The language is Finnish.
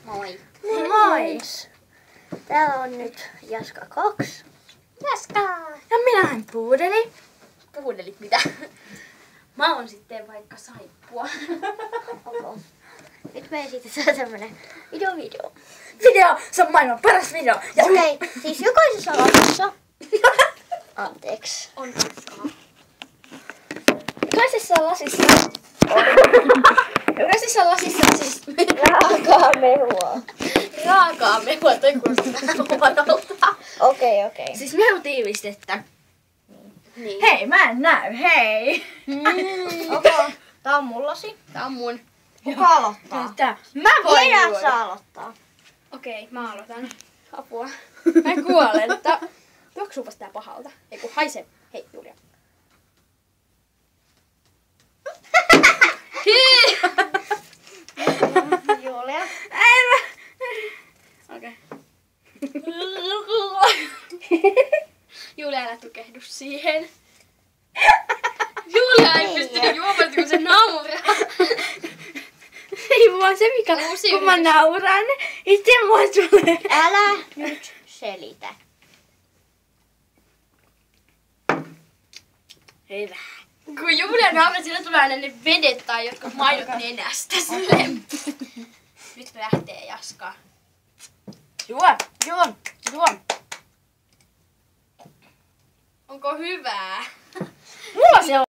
Moi. Moi! Täällä on nyt Jaska 2. Jaska! Ja minä olen Puudeli. Puhudelit mitä? Mä oon sitten vaikka saippua. Okay. Nyt me esitetään tämmönen video. Video! Se on maailman paras video! Okei, siis jokaisessa lasissa... Anteeksi. On hauskaa. Jokaisessa lasissa siis Raakaa mehua. Raakaa mehua, toi kuulostaa huonolta. Okei. siis mehutiivistettä. Niin. Hei, mä en näy, hei! Okay. Tää on mun lasi. Tää on mun. Kuka aloittaa? Mä voin Minä juoda. saa aloittaa. Okei, mä aloitan. Apua. Mä kuolen. Tuoksuupas tää pahalta. Eiku haise. Hei, Julia. Julia. Okei. Julia, älä tukehdu siihen. Julia ei pysty juomaan, kun se nauraa. Ei vaan se mikä, Uusi kun mä nauran, itse mua tulee. Älä nyt selitä. Hyvä. Kun Julia nauraa, sillä tulee aina ne vedet tai jotkut maidot nenästä silleen. Nyt lähtee Jaska. Juon. Onko hyvää? Mulla se on.